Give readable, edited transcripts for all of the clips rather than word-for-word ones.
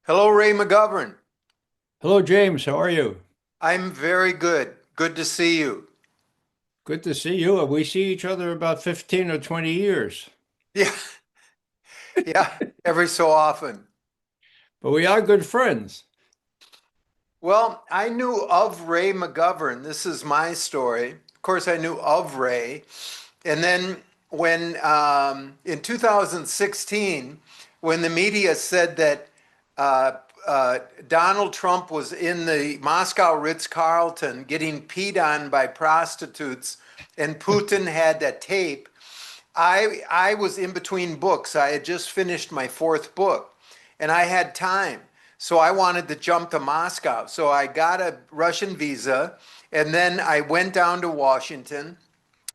Hello, Ray McGovern. Hello, James. How are you? I'm very good. Good to see you. Good to see you. We see each other about 15 or 20 years, Yeah, yeah, every so often. but we are good friends. Well, I knew of Ray McGovern. This is my story. Of course, I knew of Ray. And then when in 2016, when the media said that uh, Donald Trump was in the Moscow Ritz-Carlton getting peed on by prostitutes, and Putin had that tape, I was in between books. I had just finished my fourth book and I had time. So I wanted to jump to Moscow. So I got a Russian visa and then I went down to Washington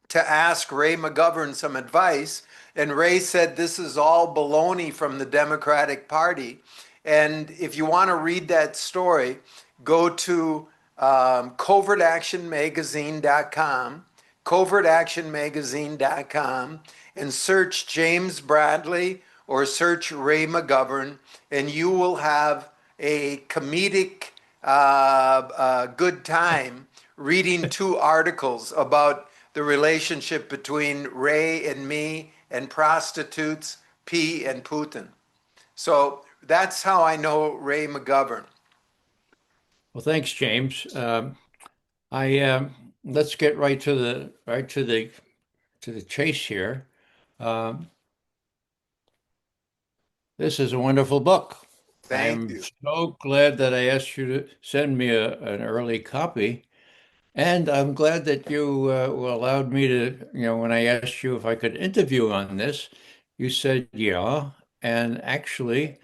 to ask Ray McGovern some advice. And Ray said, "This is all baloney from the Democratic Party." And if you want to read that story, go to covertactionmagazine.com, covertactionmagazine.com, and search James Bradley or search Ray McGovern, and you will have a comedic good time reading two articles about the relationship between Ray and me and prostitutes, P and Putin. So that's how I know Ray McGovern. Well, thanks, James. I Let's get to the chase here. Um, this is a wonderful book. I Thank am you. so glad that I asked you to send me an early copy, and I'm glad that you allowed me to. When I asked you if I could interview on this, you said yeah, and actually.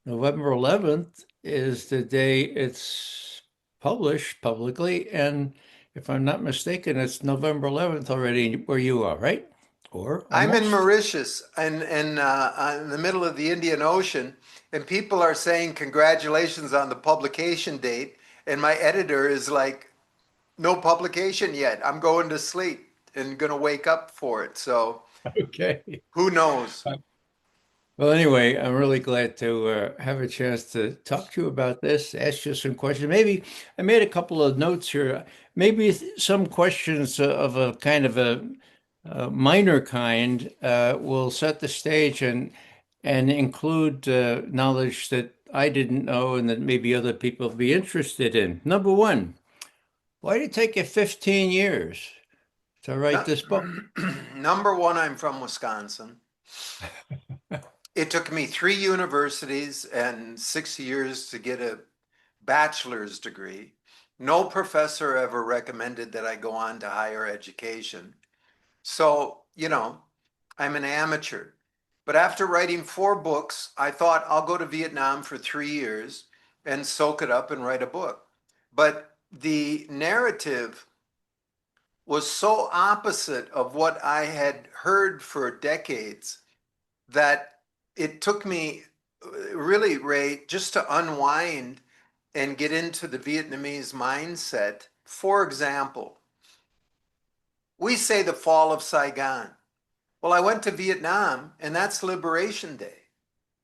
November 11th is the day it's published publicly, and if I'm not mistaken, it's November 11th already where you are, right? Or I'm in almost? Mauritius and in the middle of the Indian Ocean, and people are saying congratulations on the publication date. And my editor is like, no publication yet. I'm going to sleep and going to wake up for it. So Okay. who knows? Well, anyway, I'm really glad to have a chance to talk to you about this, ask you some questions. Maybe I made a couple of notes here. Maybe some questions of a kind of a minor kind will set the stage and include knowledge that I didn't know and that maybe other people will be interested in. Number one, why did it take you 15 years to write No- this book? Number one, I'm from Wisconsin. It took me three universities and 6 years to get a bachelor's degree. No professor ever recommended that I go on to higher education. So, I'm an amateur. But after writing four books, I thought I'll go to Vietnam for 3 years and soak it up and write a book. But the narrative was so opposite of what I had heard for decades that it took me really, Ray, just to unwind and get into the Vietnamese mindset. For example, we say the fall of Saigon. Well, I went to Vietnam and that's Liberation Day.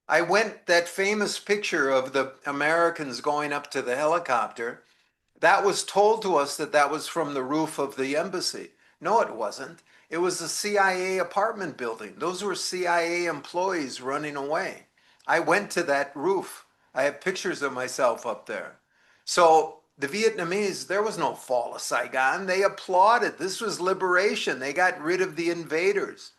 I went, that famous picture of the Americans going up to the helicopter, that was told to us that that was from the roof of the embassy. No, it wasn't. It was a CIA apartment building. Those were CIA employees running away. I went to that roof. I have pictures of myself up there. So the Vietnamese, there was no fall of Saigon. They applauded. This was liberation. They got rid of the invaders.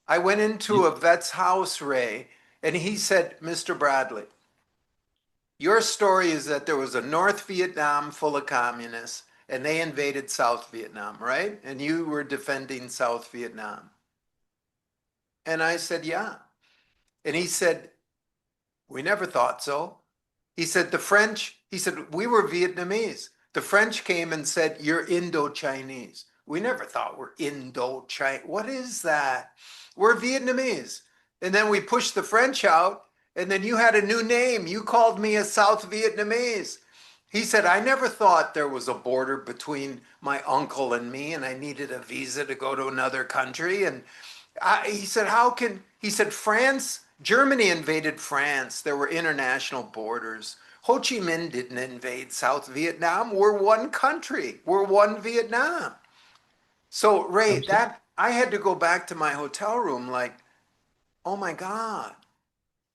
I went into a vet's house, Ray, and he said, "Mr. Bradley, your story is that there was a North Vietnam full of communists and they invaded South Vietnam, right? And you were defending South Vietnam." And I said, "Yeah." And he said, "We never thought so." He said, he said, "We were Vietnamese. The French came and said, you're Indo-Chinese. We never thought we're Indo-Chinese. What is that? We're Vietnamese." And then we pushed the French out, and then you had a new name. You called me a South Vietnamese. He said, "I never thought there was a border between my uncle and me, and I needed a visa to go to another country." And he said, "How can," he said, "France Germany invaded France. There were international borders. Ho Chi Minh didn't invade South Vietnam. We're one country. We're one Vietnam. So, Ray, Abso- that I had to go back to my hotel room like, oh my God.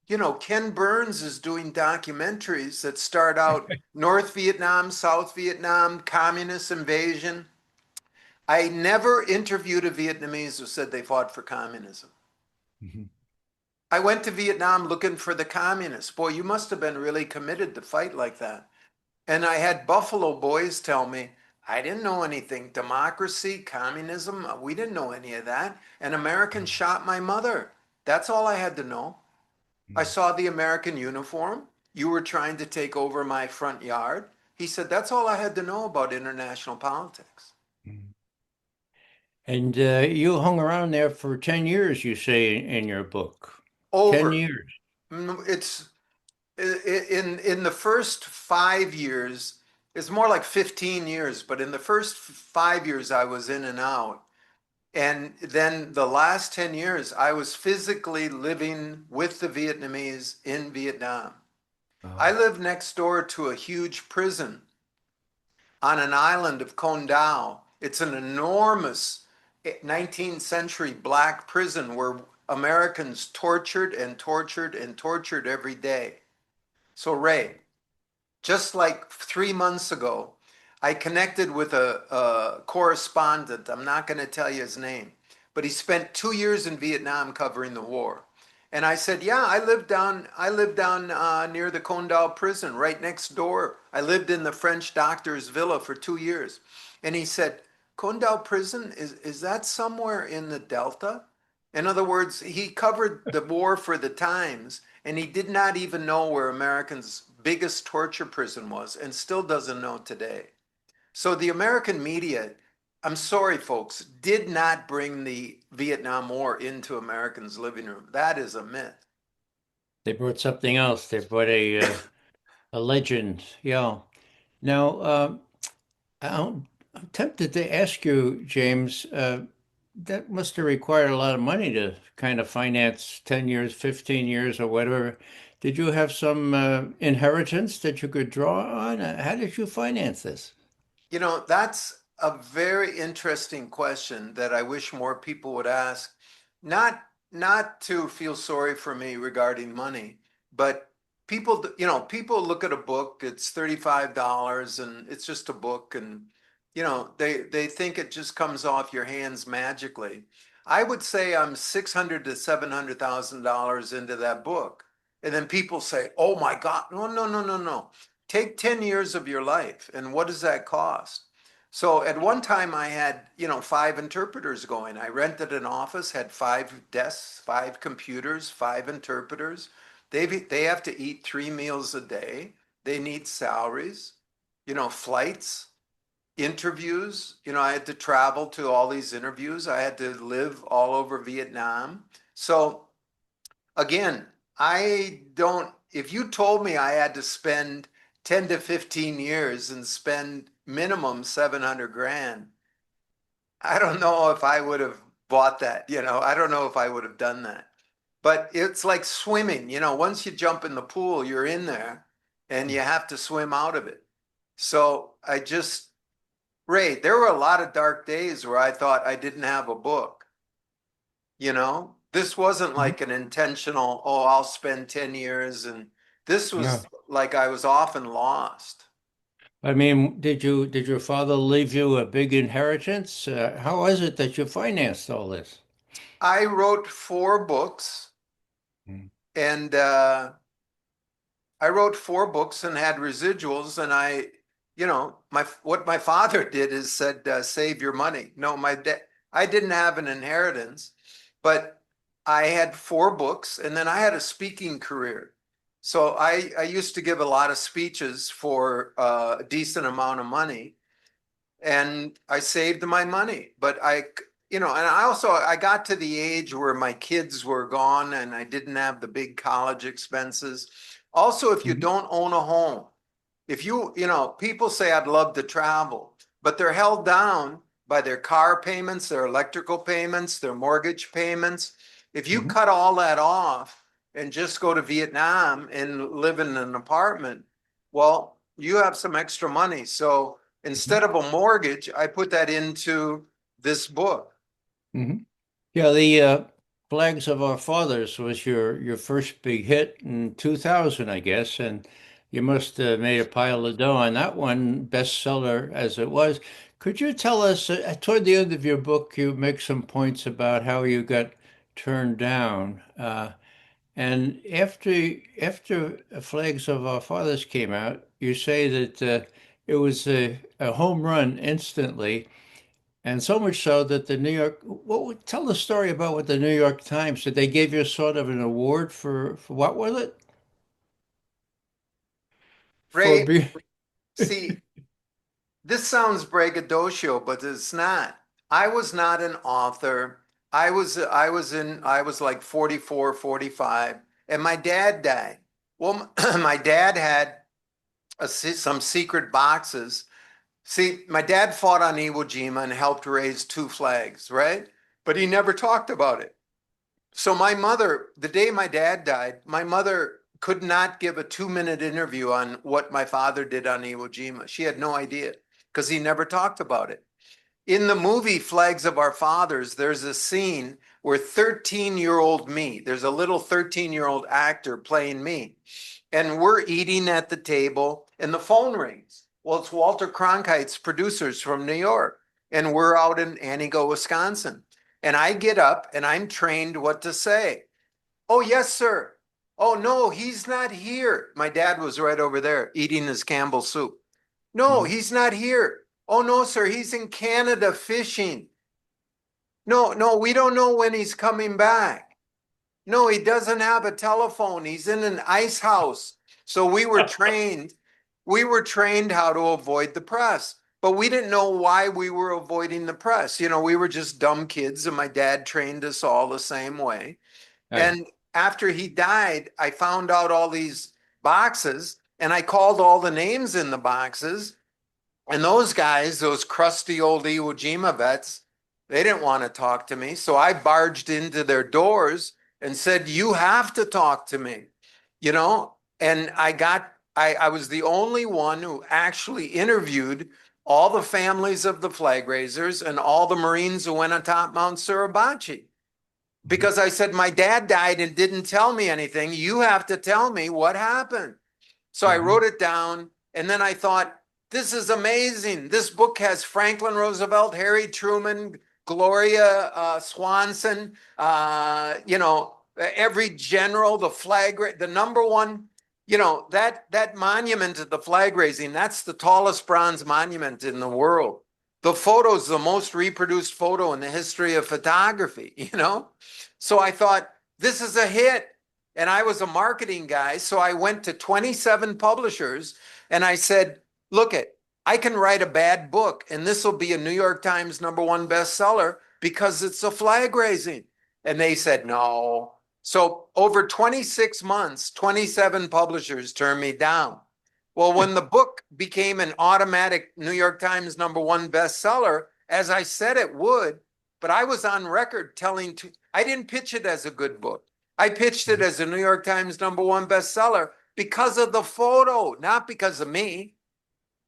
You know, Ken Burns is doing documentaries that start out North Vietnam, South Vietnam, communist invasion. I never interviewed a Vietnamese who said they fought for communism. Mhm. I went to Vietnam looking for the communists. Boy, you must have been really committed to fight like that. And I had Buffalo boys tell me, I didn't know anything. Democracy, communism, we didn't know any of that. And Americans shot my mother. That's all I had to know. I Mhm. saw the American uniform. You were trying to take over my front yard. He said, that's all I had to know about international politics. Mhm. And you hung around there for 10 years, you say in your book. 10 Over. years. It's in the first 5 years, it's more like 15 years, but in the first 5 years, I was in and out. And then the last 10 years, I was physically living with the Vietnamese in Vietnam. I Oh. lived next door to a huge prison on an island of Con Dao. It's an enormous 19th century black prison where Americans tortured and tortured and tortured every day. So, Ray, just like 3 months ago, I connected with a correspondent. I'm not going to tell you his name, but he spent 2 years in Vietnam covering the war. And I said, "Yeah, I live down near the Condal prison, right next door. I lived in the French doctor's villa for 2 years." And he said, "Condal prison is that somewhere in the Delta?" In other words, he covered the war for the Times, and he did not even know where Americans' biggest torture prison was, and still doesn't know today. So the American media, I'm sorry, folks, did not bring the Vietnam War into Americans' living room. That is a myth. They brought something else. They brought a legend. Yeah. Now, I'm tempted to ask you, James, that must have required a lot of money to kind of finance 10 years, 15 years, or whatever. Did you have some inheritance that you could draw on? How did you finance this? You know, that's a very interesting question that I wish more people would ask. Not to feel sorry for me regarding money, but people look at a book, it's $35 and it's just a book and they think it just comes off your hands magically. I would say I'm 600 to $700,000 into that book. And then people say, "Oh my God, no, no, no, no, no. Take 10 years of your life and what does that cost?" So at one time I had, five interpreters going. I rented an office, had five desks, five computers, five interpreters. They have to eat 3 meals a day. They need salaries, flights, interviews. I had to travel to all these interviews. I had to live all over Vietnam. So again, I don't, if you told me I had to spend 10 to 15 years and spend minimum 700 grand, I don't know if I would have bought that. I don't know if I would have done that. But it's like swimming, once you jump in the pool, you're in there and you have to swim out of it. So Ray, there were a lot of dark days where I thought I didn't have a book. This wasn't Mhm. like an intentional, oh, I'll spend 10 years. And this Yeah. was like I was often lost. I mean, did your father leave you a big inheritance? How was it that you financed all this? I wrote 4 books Mm. and I wrote 4 books and had residuals. And what my father did is said, save your money. No, I didn't have an inheritance, but I had 4 books and then I had a speaking career. So I used to give a lot of speeches for a decent amount of money and I saved my money. But and I got to the age where my kids were gone and I didn't have the big college expenses. Also, if you Mhm. don't own a home, if people say I'd love to travel, but they're held down by their car payments, their electrical payments, their mortgage payments. If you Mhm. cut all that off and just go to Vietnam and live in an apartment. Well, you have some extra money. So instead of a mortgage, I put that into this book. Hmm. Yeah, the Flags of Our Fathers was your first big hit in 2000, I guess, and you must have made a pile of dough on that one, bestseller as it was. Could you tell us, toward the end of your book, you make some points about how you got turned down, and after Flags of Our Fathers came out, you say that it was a home run instantly. And so much so that the New York, tell the story about what the New York Times did. They gave you sort of an award for what was it? For Ray, being, see, this sounds braggadocio, but it's not. I was not an author. I was like 44, 45, and my dad died. Well, my dad had some secret boxes. See, my dad fought on Iwo Jima and helped raise two flags, right? But he never talked about it. So my mother, the day my dad died, my mother could not give a 2-minute interview on what my father did on Iwo Jima. She had no idea because he never talked about it. In the movie Flags of Our Fathers, there's a scene where 13-year-old me, there's a little 13-year-old actor playing me, and we're eating at the table and the phone rings. Well, it's Walter Cronkite's producers from New York, and we're out in Antigo, Wisconsin. And I get up and I'm trained what to say. Oh, yes, sir. Oh, no, he's not here. My dad was right over there eating his Campbell soup. No, Mhm. he's not here. Oh, no, sir, he's in Canada fishing. No, no, we don't know when he's coming back. No, he doesn't have a telephone. He's in an ice house. So we were trained how to avoid the press, but we didn't know why we were avoiding the press. You know, we were just dumb kids, and my dad trained us all the same way. Right. And after he died, I found out all these boxes and I called all the names in the boxes. And those guys, those crusty old Iwo Jima vets, they didn't want to talk to me. So I barged into their doors and said, "You have to talk to me," you know? And I was the only one who actually interviewed all the families of the flag raisers and all the Marines who went atop Mount Suribachi Mhm. because I said, my dad died and didn't tell me anything. You have to tell me what happened. So I Mhm. wrote it down. And then I thought, this is amazing. This book has Franklin Roosevelt, Harry Truman, Gloria Swanson, every general, the flag, the number one, that monument at the flag raising, that's the tallest bronze monument in the world. The photo is the most reproduced photo in the history of photography, you know? So I thought, this is a hit. And I was a marketing guy. So I went to 27 publishers and I said, look it, I can write a bad book and this will be a New York Times #1 bestseller because it's a flag raising. And they said, no. So over 26 months, 27 publishers turned me down. Well, when the book became an automatic New York Times #1 bestseller, as I said it would, but I was on record I didn't pitch it as a good book. I pitched it as a New York Times #1 bestseller because of the photo, not because of me.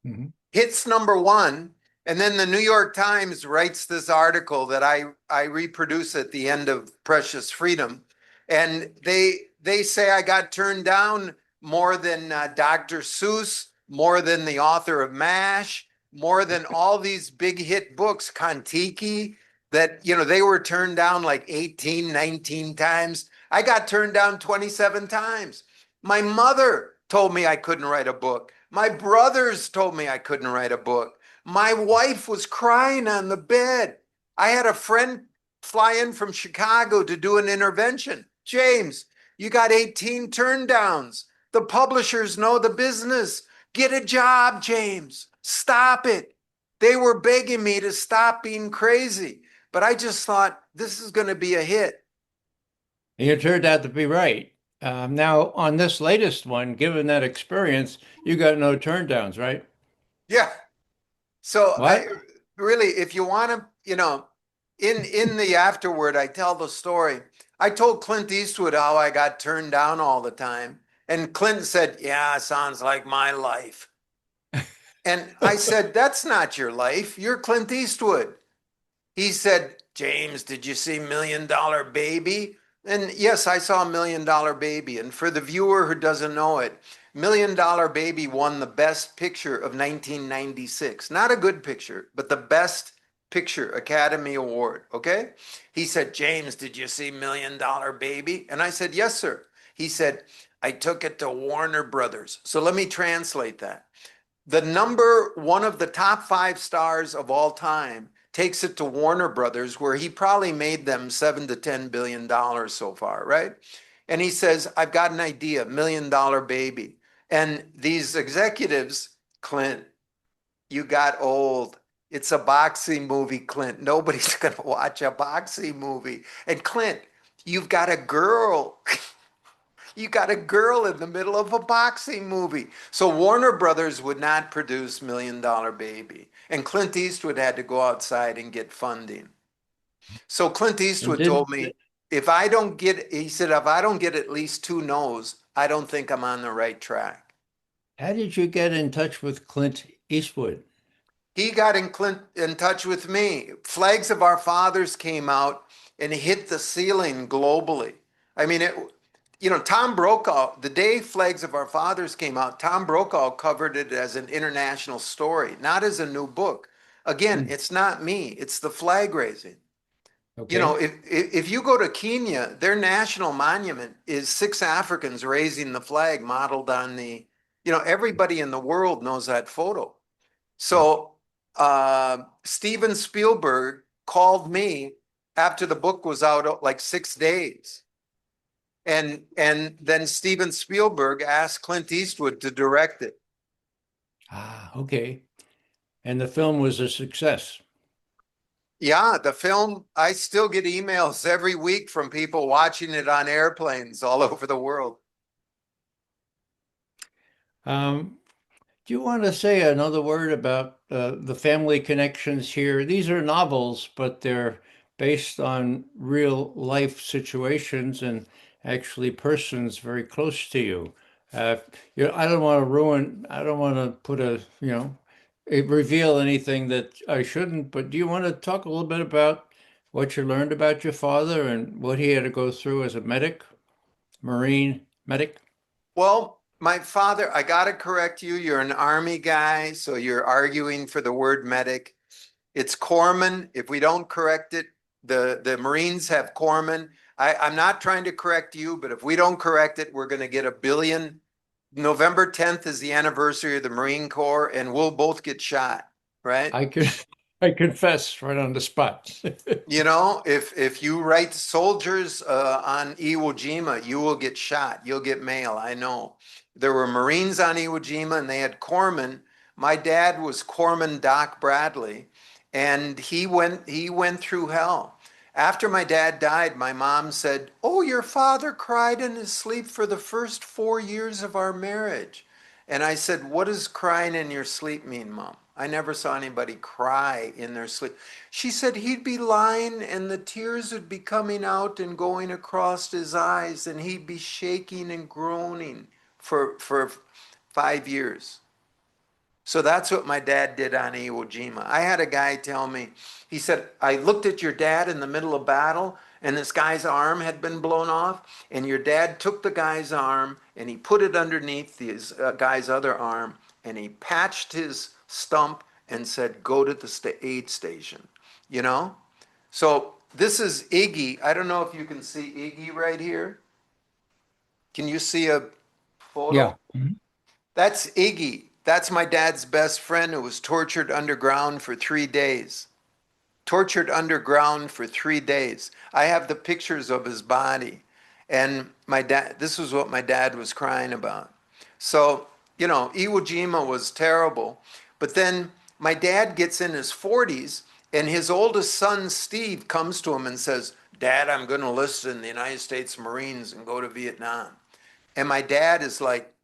Mhm. Hits #1, and then the New York Times writes this article that I reproduce at the end of Precious Freedom, and they say I got turned down more than Dr. Seuss, more than the author of MASH, more than all these big hit books, Kon-Tiki, that they were turned down like 18, 19 times. I got turned down 27 times. My mother told me I couldn't write a book. My brothers told me I couldn't write a book. My wife was crying on the bed. I had a friend fly in from Chicago to do an intervention. James, you got 18 turndowns. The publishers know the business. Get a job, James. Stop it. They were begging me to stop being crazy. But I just thought this is going to be a hit. You turned out to be right. Now, on this latest one, given that experience, you got no turndowns, right? Yeah. So I What? really, if you want to, in the afterword, I tell the story. I told Clint Eastwood how I got turned down all the time. And Clint said, "Yeah, sounds like my life." And I said, "That's not your life. You're Clint Eastwood." He said, "James, did you see Million Dollar Baby?" And yes, I saw Million Dollar Baby. And for the viewer who doesn't know it, Million Dollar Baby won the Best Picture of 1996. Not a good picture, but the Best Picture Academy Award. Okay. He said, "James, did you see Million Dollar Baby?" And I said, "Yes, sir." He said, "I took it to Warner Brothers." So let me translate that. The number one of the top five stars of all time takes it to Warner Brothers, where he probably made them $7 to $10 billion so far, right? And he says, "I've got an idea, Million Dollar Baby." And these executives, "Clint, you got old. It's a boxing movie, Clint. Nobody's going to watch a boxing movie. And Clint, you've got a girl." You got a girl in the middle of a boxing movie. So Warner Brothers would not produce Million Dollar Baby. And Clint Eastwood had to go outside and get funding. So Clint And Eastwood did told me, if I don't get, he said, if I don't get at least two no's, I don't think I'm on the right track. how did you get in touch with Clint Eastwood? He got in touch with me. Flags of Our Fathers came out and hit the ceiling globally. I mean, Tom Brokaw, the day Flags of Our Fathers came out, Tom Brokaw covered it as an international story, not as a new book. Again, Hmm. it's not me, it's the flag raising. Okay. If you go to Kenya, their national monument is six Africans raising the flag modeled on everybody in the world knows that photo. Yeah. So Steven Spielberg called me after the book was out like 6 days. And then Steven Spielberg asked Clint Eastwood to direct it. Ah, okay. And the film was a success. Yeah, the film, I still get emails every week from people watching it on airplanes all over the world. Um, do you want to say another word about the family connections here? These are novels, but they're based on real life situations and actually persons very close to you. Uh, I don't want to I don't want to put reveal anything that I shouldn't, but do you want to talk a little bit about what you learned about your father and what he had to go through as a medic, Marine medic? Well, my father, I got to correct you. You're an Army guy, so you're arguing for the word medic. It's corpsman. If we don't correct it, the Marines have corpsman. I'm not trying to correct you, but if we don't correct it, we're going to get a billion. November 10th is the anniversary of the Marine Corps, and we'll both get shot, right? I can I confess right on the spot. If you write soldiers on Iwo Jima, you will get shot. You'll get mail. I know. There were Marines on Iwo Jima, and they had corpsmen. My dad was Corpsman Doc Bradley, and he went through hell. After my dad died, my mom said, "Oh, your father cried in his sleep for the first 4 years of our marriage." And I said, "What does crying in your sleep mean, Mom? I never saw anybody cry in their sleep." She said he'd be lying and the tears would be coming out and going across his eyes and he'd be shaking and groaning for 5 years. So that's what my dad did on Iwo Jima. I had a guy tell me, he said, "I looked at your dad in the middle of battle and this guy's arm had been blown off and your dad took the guy's arm and he put it underneath this guy's other arm and he patched his stump and said, 'Go to the aid station.'" You know? So this is Iggy. I don't know if you can see Iggy right here. Can you see a photo? Yeah. Mhm. That's Iggy. That's my dad's best friend who was tortured underground for 3 days. Tortured underground for 3 days. I have the pictures of his body. And this was what my dad was crying about. So, Iwo Jima was terrible. But then my dad gets in his 40s, and his oldest son, Steve, comes to him and says, "Dad, I'm going to enlist in the United States Marines and go to Vietnam." And my dad is like,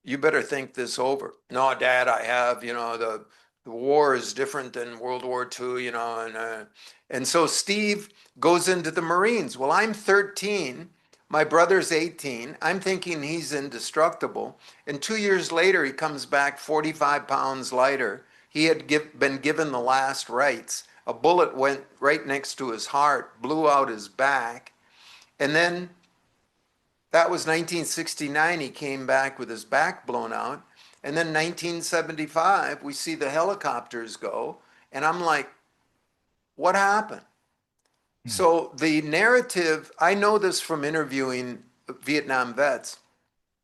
"You better think this over." "No, Dad, I have, the the war is different than World War II, you know, and so Steve goes into the Marines. Well, I'm 13. My brother's 18. I'm thinking he's indestructible. And 2 years later, he comes back 45 pounds lighter. He had been given the last rites. A bullet went right next to his heart, blew out his back. And then that was 1969. He came back with his back blown out. And then 1975, we see the helicopters go. And I'm like, what happened? So the narrative, I know this from interviewing Vietnam vets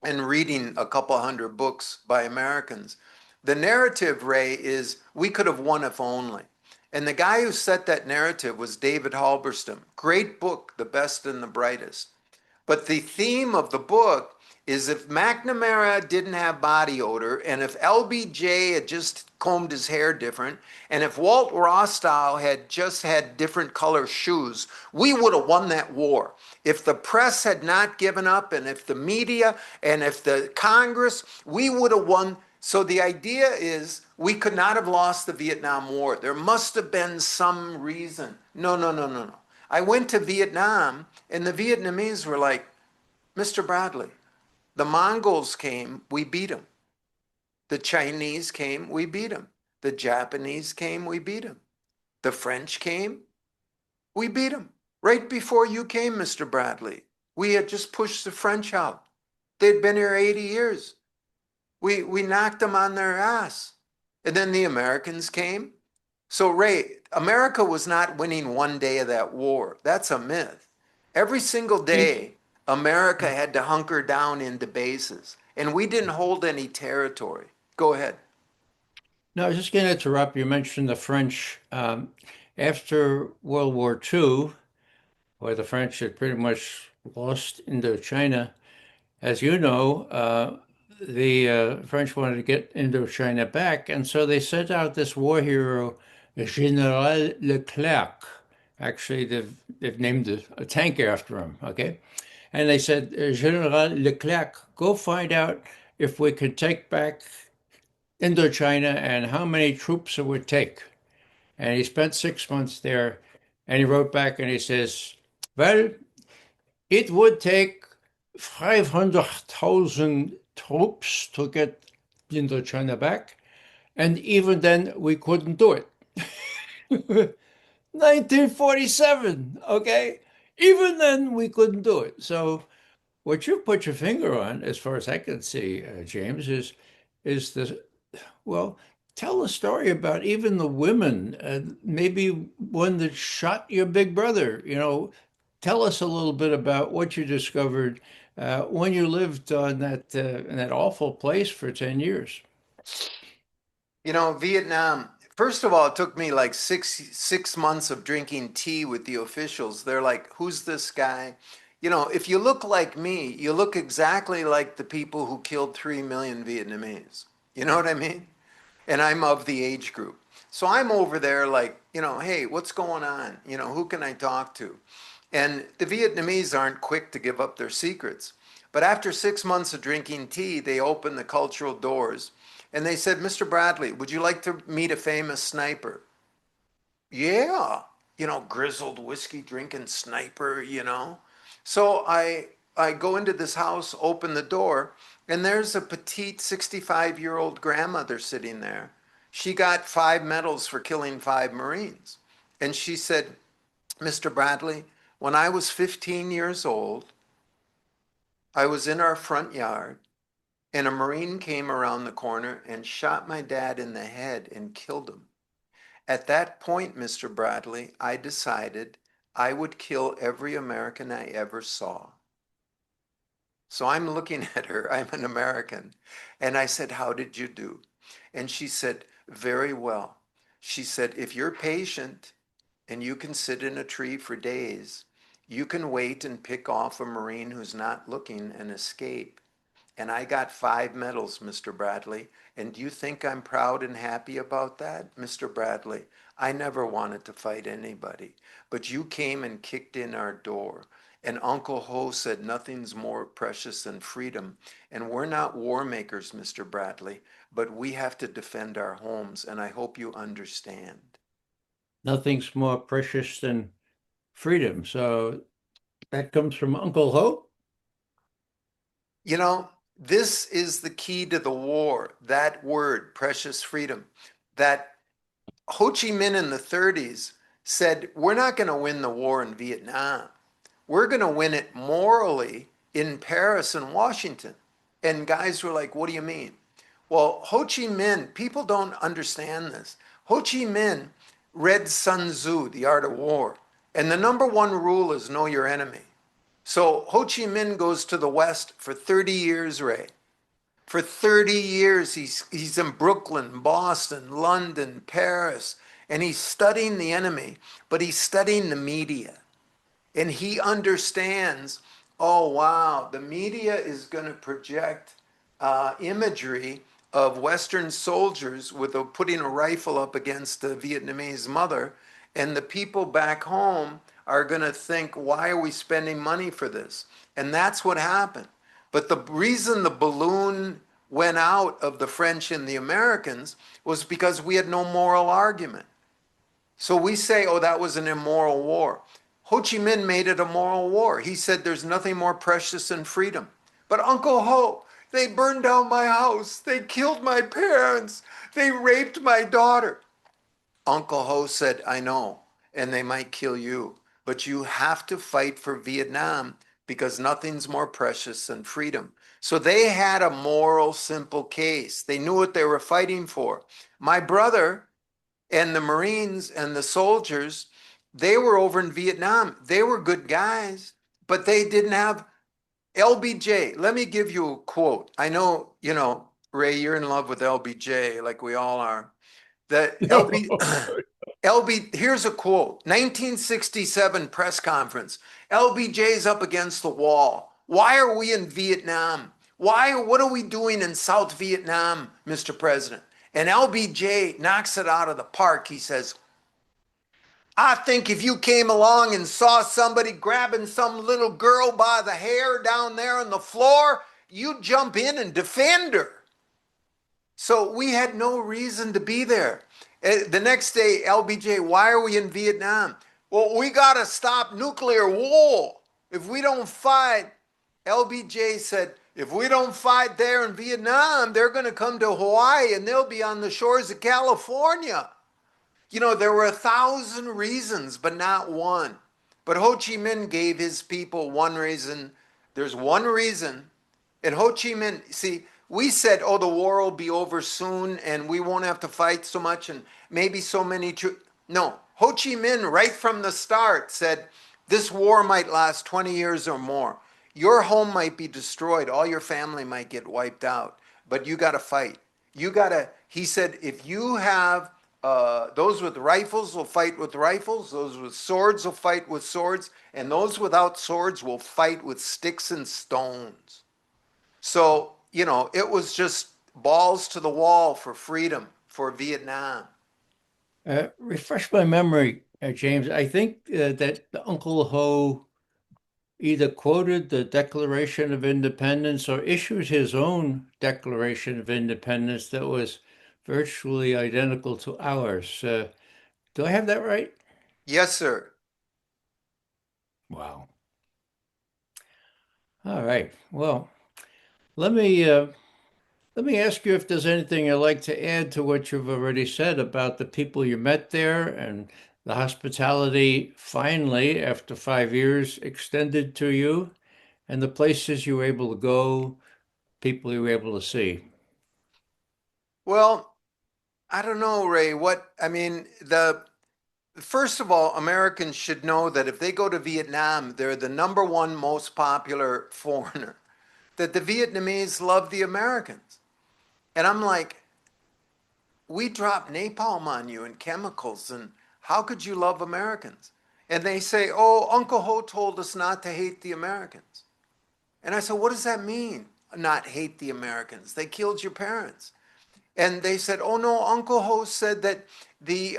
and reading a couple hundred books by Americans. The narrative, Ray, is we could have won if only. And the guy who set that narrative was David Halberstam. Great book, The Best and the Brightest. But the theme of the book is if McNamara didn't have body odor, and if LBJ had just combed his hair different, and if Walt Rostow had just had different color shoes, we would have won that war. If the press had not given up, and if the media, and if the Congress, we would have won. So the idea is we could not have lost the Vietnam War. There must have been some reason. No, no, no, no, no. I went to Vietnam, and the Vietnamese were like, Mr. Bradley, the Mongols came, we beat them. The Chinese came, we beat them. The Japanese came, we beat them. The French came, we beat them. Right before you came, Mr. Bradley, we had just pushed the French out. They'd been here 80 years. We knocked them on their ass. And then the Americans came. So, Ray, America was not winning one day of that war. That's a myth. Every single day, America had to hunker down into bases, and we didn't hold any territory. Go ahead. No, I was just going to interrupt. You mentioned the French. After World War II, where the French had pretty much lost Indochina, as you know, the French wanted to get Indochina back, and so they sent out this war hero, General Leclerc. Actually, they've named a tank after him, okay? And they said, General Leclerc, go find out if we could take back Indochina and how many troops it would take. And he spent 6 months there, and he wrote back and he says, well, it would take 500,000 troops to get Indochina back, and even then we couldn't do it. 1947, okay? Even then we couldn't do it. So what you put your finger on, as far as I can see, James, is the well, tell a story about even the women, maybe one that shot your big brother. Tell us a little bit about what you discovered when you lived on that in that awful place for 10 years. You know, Vietnam, first of all, it took me like six months of drinking tea with the officials. They're like, who's this guy? You know, if you look like me, you look exactly like the people who killed 3 million Vietnamese. You know what I mean? And I'm of the age group. So I'm over there like, hey, what's going on? Who can I talk to? And the Vietnamese aren't quick to give up their secrets. But after 6 months of drinking tea, they opened the cultural doors and they said, Mr. Bradley, would you like to meet a famous sniper? Yeah, grizzled whiskey drinking sniper. So I go into this house, open the door, and there's a petite 65-year-old grandmother sitting there. She got 5 medals for killing 5 Marines. And she said, Mr. Bradley, when I was 15 years old, I was in our front yard and a Marine came around the corner and shot my dad in the head and killed him. At that point, Mr. Bradley, I decided I would kill every American I ever saw. So I'm looking at her, I'm an American. And I said, how did you do? And she said, very well. She said, if you're patient and you can sit in a tree for days, you can wait and pick off a Marine who's not looking and escape. And I got 5 medals, Mr. Bradley. And do you think I'm proud and happy about that, Mr. Bradley? I never wanted to fight anybody, but you came and kicked in our door. And Uncle Ho said, nothing's more precious than freedom. And we're not war makers, Mr. Bradley, but we have to defend our homes. And I hope you understand. Nothing's more precious than freedom. So that comes from Uncle Hope. You know, this is the key to the war, that word, precious freedom, that Ho Chi Minh in the 30s said, we're not going to win the war in Vietnam. We're going to win it morally in Paris and Washington. And guys were like, what do you mean? Well, Ho Chi Minh, people don't understand this. Ho Chi Minh read Sun Tzu, The Art of War. And the number one rule is know your enemy. So Ho Chi Minh goes to the West for 30 years, Ray. For 30 years, he's in Brooklyn, Boston, London, Paris, and he's studying the enemy, but he's studying the media. And he understands, oh, wow, the media is going to project imagery of Western soldiers putting a rifle up against a Vietnamese mother. And the people back home are going to think, why are we spending money for this? And that's what happened. But the reason the balloon went out of the French and the Americans was because we had no moral argument. So we say, oh, that was an immoral war. Ho Chi Minh made it a moral war. He said there's nothing more precious than freedom. But Uncle Ho, they burned down my house. They killed my parents. They raped my daughter. Uncle Ho said, I know, and they might kill you, but you have to fight for Vietnam because nothing's more precious than freedom. So they had a moral, simple case. They knew what they were fighting for. My brother and the Marines and the soldiers, they were over in Vietnam. They were good guys, but they didn't have LBJ. Let me give you a quote. I know, Ray, you're in love with LBJ like we all are. The here's a quote, 1967 press conference. LBJ's up against the wall. Why are we in Vietnam? What are we doing in South Vietnam, Mr. President? And LBJ knocks it out of the park. He says, I think if you came along and saw somebody grabbing some little girl by the hair down there on the floor, you'd jump in and defend her. So we had no reason to be there. The next day, LBJ, why are we in Vietnam? Well, we got to stop nuclear war. If we don't fight, LBJ said, if we don't fight there in Vietnam, they're going to come to Hawaii and they'll be on the shores of California. There were 1,000 reasons, but not one. But Ho Chi Minh gave his people one reason. There's one reason. And Ho Chi Minh, see, we said, oh, the war will be over soon and we won't have to fight so much and maybe so many troops. No, Ho Chi Minh, right from the start, said, this war might last 20 years or more. Your home might be destroyed. All your family might get wiped out, but you got to fight. He said, if you have those with rifles will fight with rifles, those with swords will fight with swords, and those without swords will fight with sticks and stones. So, it was just balls to the wall for freedom, for Vietnam. Refresh my memory, James. I think that Uncle Ho either quoted the Declaration of Independence or issued his own Declaration of Independence that was virtually identical to ours. Do I have that right? Yes, sir. Wow. All right. Well, let me ask you if there's anything you'd like to add to what you've already said about the people you met there and the hospitality finally, after 5 years, extended to you and the places you were able to go, people you were able to see. Well, I don't know, Ray. First of all, Americans should know that if they go to Vietnam, they're the number one most popular foreigner, that the Vietnamese love the Americans. And I'm like, we dropped napalm on you and chemicals, and how could you love Americans? And they say, oh, Uncle Ho told us not to hate the Americans. And I said, what does that mean, not hate the Americans? They killed your parents. And they said, oh no, Uncle Ho said that the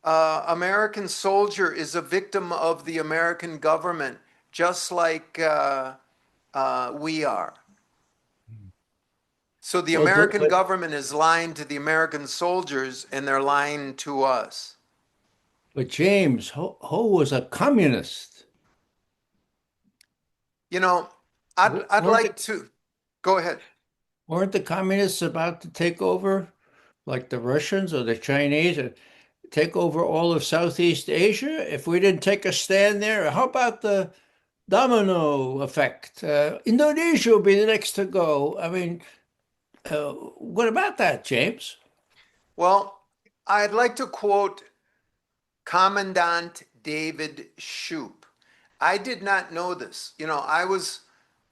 American soldier is a victim of the American government just like we are. So the Well, American government is lying to the American soldiers and they're lying to us. but James, Ho was a communist. You know, I'd Weren't like the to go ahead. weren't the communists about to take over, like the Russians or the Chinese, and take over all of Southeast Asia? If we didn't take a stand there, how about the domino effect? Indonesia will be the next to go. I mean, what about that, James? Well, I'd like to quote Commandant David Shoup. I did not know this. I was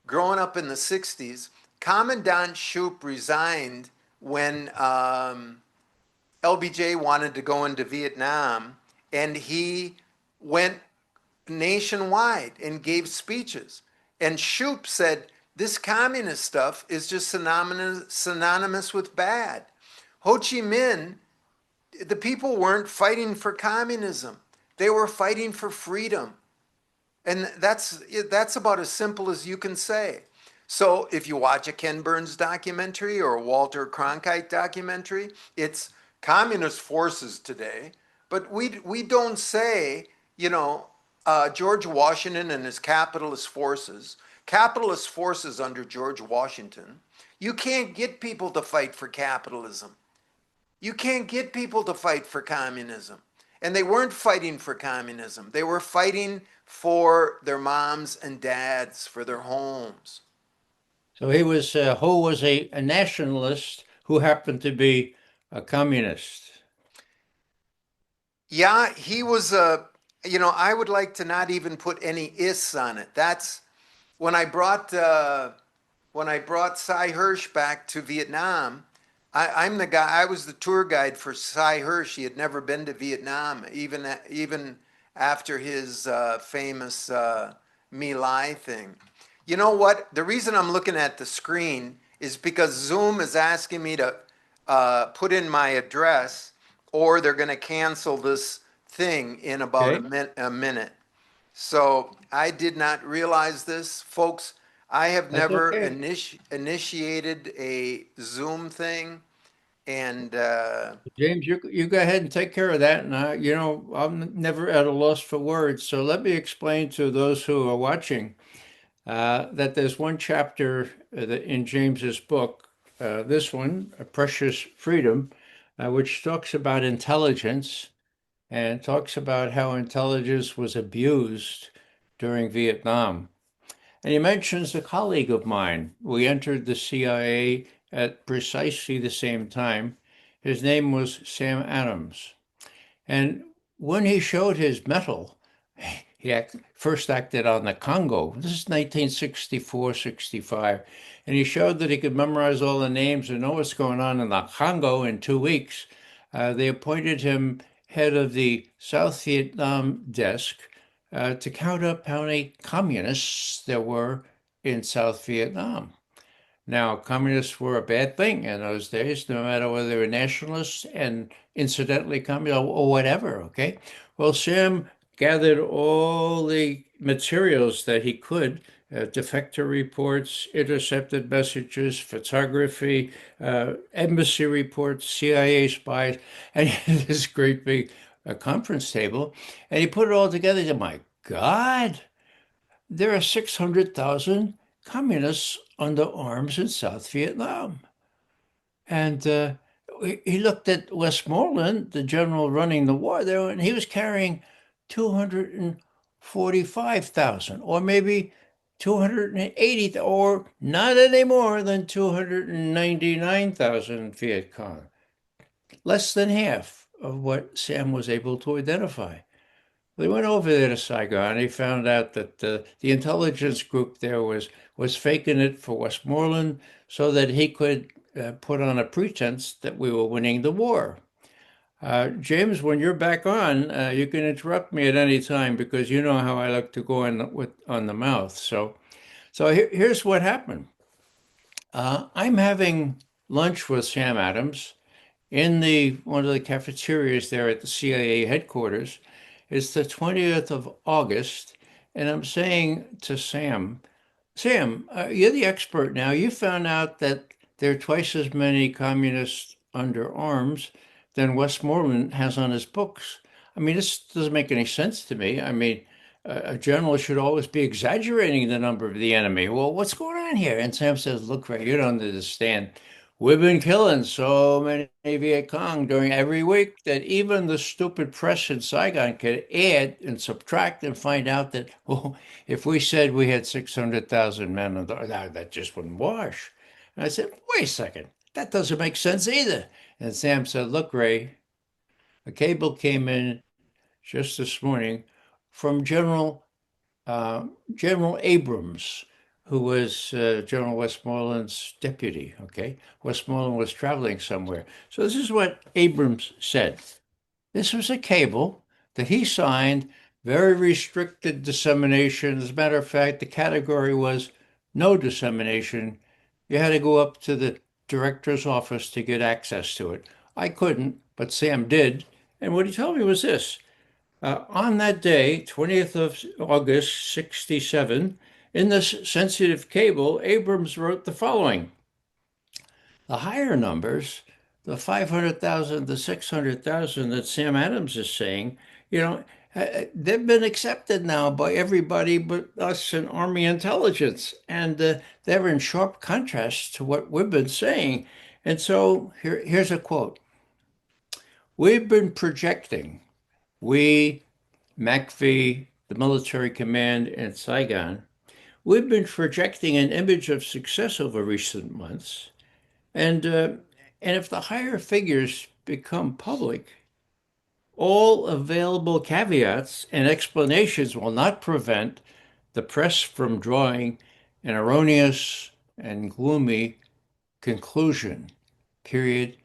growing up in the 60s. Commandant Shoup resigned when LBJ wanted to go into Vietnam, and he went nationwide and gave speeches. And Shoup said, this communist stuff is just synonymous with bad. Ho Chi Minh, the people weren't fighting for communism. They were fighting for freedom. And that's about as simple as you can say. So if you watch a Ken Burns documentary or a Walter Cronkite documentary, it's communist forces today, but we don't say, George Washington and his capitalist forces. Capitalist forces under George Washington. You can't get people to fight for capitalism. You can't get people to fight for communism. And they weren't fighting for communism. They were fighting for their moms and dads, for their homes. So Ho was a nationalist who happened to be a communist. Yeah, he was I would like to not even put any is on it. That's when I brought Cy Hirsch back to Vietnam. I'm the guy. I was the tour guide for Cy Hirsch. He had never been to Vietnam, even after his famous My Lai thing. You know what? The reason I'm looking at the screen is because Zoom is asking me to put in my address, or they're going to cancel this thing in about Okay, a minute. So I did not realize this, folks. I have that's never okay. initiated a Zoom thing, and James, you go ahead and take care of that. And I'm never at a loss for words. So let me explain to those who are watching that there's one chapter in James's book, this one, A Precious Freedom, which talks about intelligence and talks about how intelligence was abused during Vietnam. And he mentions a colleague of mine. We entered the CIA at precisely the same time. His name was Sam Adams. And when he showed his mettle, first acted on the Congo. This is 1964, 65. And he showed that he could memorize all the names and know what's going on in the Congo in 2 weeks. They appointed him head of the South Vietnam desk to count up how many communists there were in South Vietnam. Now, communists were a bad thing in those days, no matter whether they were nationalists and incidentally communist or whatever. Okay. Well, Sam gathered all the materials that he could, defector reports, intercepted messages, photography, embassy reports, CIA spies, and he had this great big conference table. And he put it all together. He said, my God, there are 600,000 communists under arms in South Vietnam. And he looked at Westmoreland, the general running the war there, and he was carrying 245,000, or maybe 280, or not any more than 299,000 Viet Cong, less than half of what Sam was able to identify. They went over there to Saigon. He found out that the intelligence group there was faking it for Westmoreland so that he could put on a pretense that we were winning the war. James, when you're back on, you can interrupt me at any time because you know how I like to go on the mouth. So here's what happened. I'm having lunch with Sam Adams in the one of the cafeterias there at the CIA headquarters. It's the 20th of August, And I'm saying to Sam, Sam, you're the expert now. You found out that there are twice as many communists under arms than Westmoreland has on his books. I mean, this doesn't make any sense to me. I mean, a general should always be exaggerating the number of the enemy. Well, what's going on here? And Sam says, look, Ray, you don't understand. We've been killing so many Viet Cong during every week that even the stupid press in Saigon could add and subtract and find out that, well, if we said we had 600,000 men, that just wouldn't wash. And I said, wait a second, that doesn't make sense either. And Sam said, look, Ray, a cable came in just this morning from General Abrams, who was General Westmoreland's deputy. Okay, Westmoreland was traveling somewhere. So this is what Abrams said. This was a cable that he signed, very restricted dissemination. As a matter of fact, the category was no dissemination. You had to go up to the director's office to get access to it. I couldn't, but Sam did. And what he told me was this. On that day, 20th of August, 67, in this sensitive cable, Abrams wrote the following. The higher numbers, the 500,000, the 600,000 that Sam Adams is saying, you know, they've been accepted now by everybody but us and Army intelligence. And they're in sharp contrast to what we've been saying. And so here's a quote. We've been projecting, we, MACV, the military command in Saigon, we've been projecting an image of success over recent months. And if the higher figures become public, all available caveats and explanations will not prevent the press from drawing an erroneous and gloomy conclusion. Period.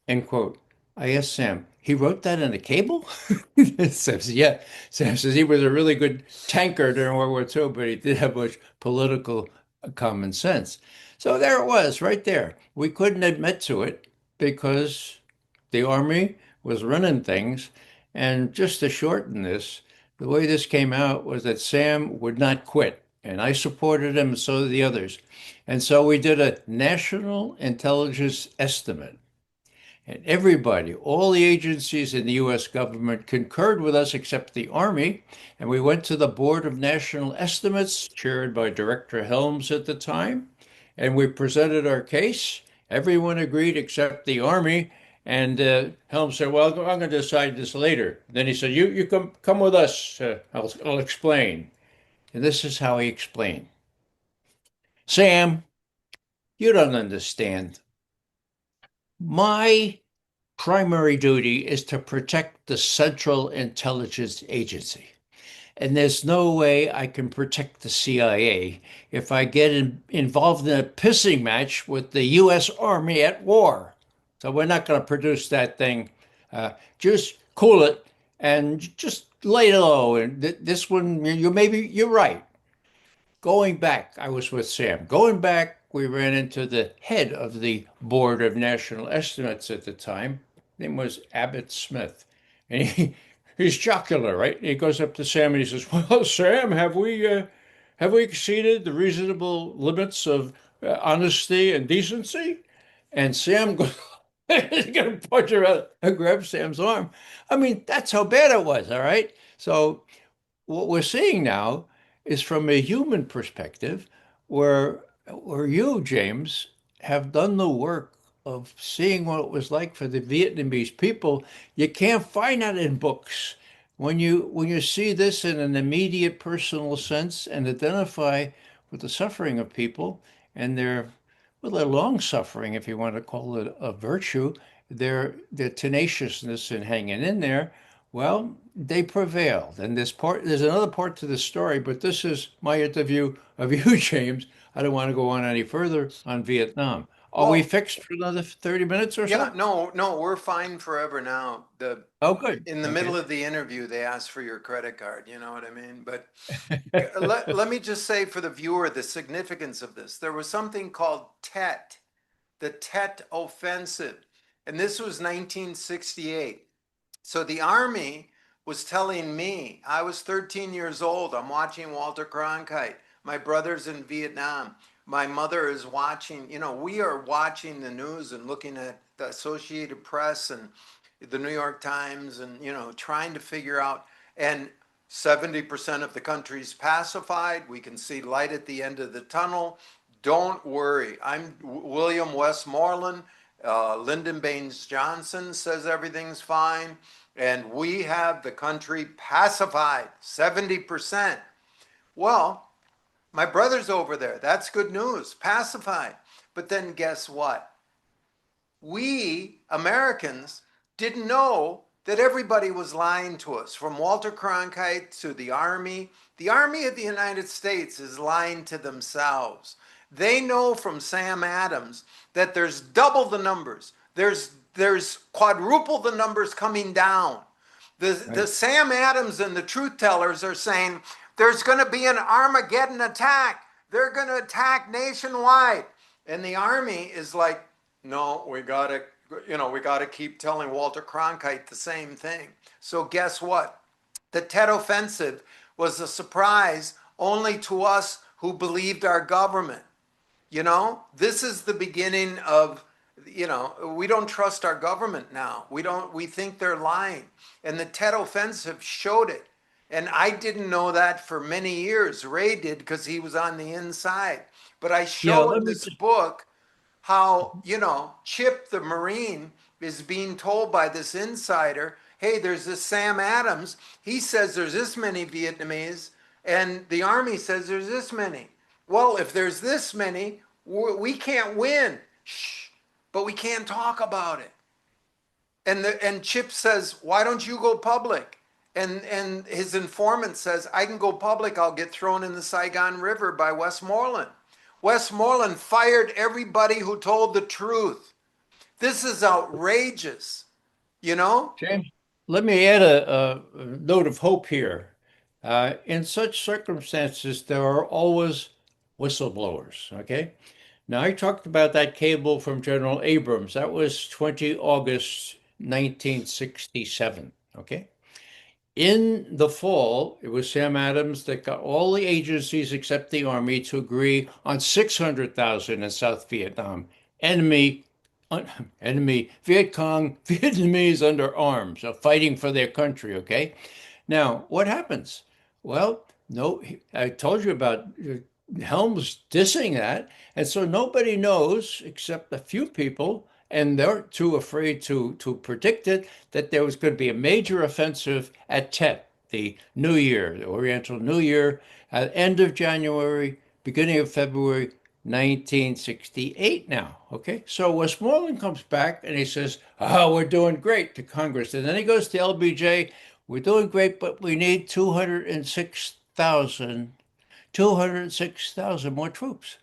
End quote. I asked Sam, he wrote that in a cable? Sam says, yeah. Sam says he was a really good tanker during World War II, but he did have much political common sense. So there it was, right there. We couldn't admit to it because the Army was running things. And just to shorten this, the way this came out was that Sam would not quit. And I supported him, and so did the others. And so we did a national intelligence estimate. And everybody, all the agencies in the US government concurred with us except the Army. And we went to the Board of National Estimates, chaired by Director Helms at the time. And we presented our case. Everyone agreed except the Army. And Helms said, well, I'm going to decide this later. Then he said, you come with us. I'll explain. And this is how he explained. Sam, you don't understand. My primary duty is to protect the Central Intelligence Agency. And there's no way I can protect the CIA if I get involved in a pissing match with the U.S. Army at war. So we're not going to produce that thing. Just cool it and just lay low. And this one, you're right. Going back, I was with Sam. Going back, we ran into the head of the Board of National Estimates at the time. His name was Abbott Smith. And he's jocular, right? He goes up to Sam and he says, well, Sam, have we exceeded the reasonable limits of honesty and decency? And Sam goes, he's going to punch around and grab Sam's arm. I mean, that's how bad it was, all right? So what we're seeing now is from a human perspective, where you, James, have done the work of seeing what it was like for the Vietnamese people. You can't find that in books. When you see this in an immediate personal sense and identify with the suffering of people and their long suffering, if you want to call it a virtue, their tenaciousness in hanging in there, well, they prevailed. And there's another part to the story, but this is my interview of you, James. I don't want to go on any further on Vietnam. Are we Well, fixed for another 30 minutes or yeah, so? no, we're fine forever now. The Oh, good. In the middle Okay. of the interview, they ask for your credit card, you know what I mean? But let me just say for the viewer the significance of this. There was something called Tet, the Tet Offensive, and this was 1968. So the Army was telling me, I was 13 years old. I'm watching Walter Cronkite. My brother's in Vietnam. My mother is watching, we are watching the news and looking at the Associated Press and the New York Times and, trying to figure out. And 70% of the country's pacified. We can see light at the end of the tunnel. Don't worry. I'm William Westmoreland. Lyndon Baines Johnson says everything's fine. And we have the country pacified, 70%. Well, my brother's over there. That's good news, pacified. But then guess what? We Americans didn't know that everybody was lying to us, from Walter Cronkite to the Army. The Army of the United States is lying to themselves. They know from Sam Adams that there's double the numbers. There's quadruple the numbers coming down. The Sam Adams and the truth tellers are saying there's going to be an Armageddon attack. They're going to attack nationwide. And the Army is like, no, we got to keep telling Walter Cronkite the same thing. So guess what? The Tet Offensive was a surprise only to us who believed our government. This is the beginning of, we don't trust our government now. We think they're lying. And the Tet Offensive showed it. And I didn't know that for many years. Ray did because he was on the inside. But I show in this book how, Chip the Marine is being told by this insider, hey, there's this Sam Adams. He says there's this many Vietnamese, and the Army says there's this many. Well, if there's this many, we can't win. Shh, but we can't talk about it. And Chip says, why don't you go public? And his informant says, I can go public, I'll get thrown in the Saigon River by Westmoreland. Westmoreland fired everybody who told the truth. This is outrageous, James, let me add a note of hope here. In such circumstances, there are always whistleblowers, okay? Now, I talked about that cable from General Abrams. That was 20 August 1967, okay? In the fall, it was Sam Adams that got all the agencies except the Army to agree on 600,000 in South Vietnam. Enemy, Viet Cong, Vietnamese under arms, fighting for their country, okay? Now, what happens? Well, no, I told you about Helms dissing that. And so nobody knows except a few people, and they're too afraid to predict it, that there was going to be a major offensive at Tet, the New Year, the Oriental New Year, at end of January, beginning of February 1968 now. Okay, so Westmoreland comes back and he says, oh, we're doing great to Congress. And then he goes to LBJ, we're doing great, but we need 206,000 more troops.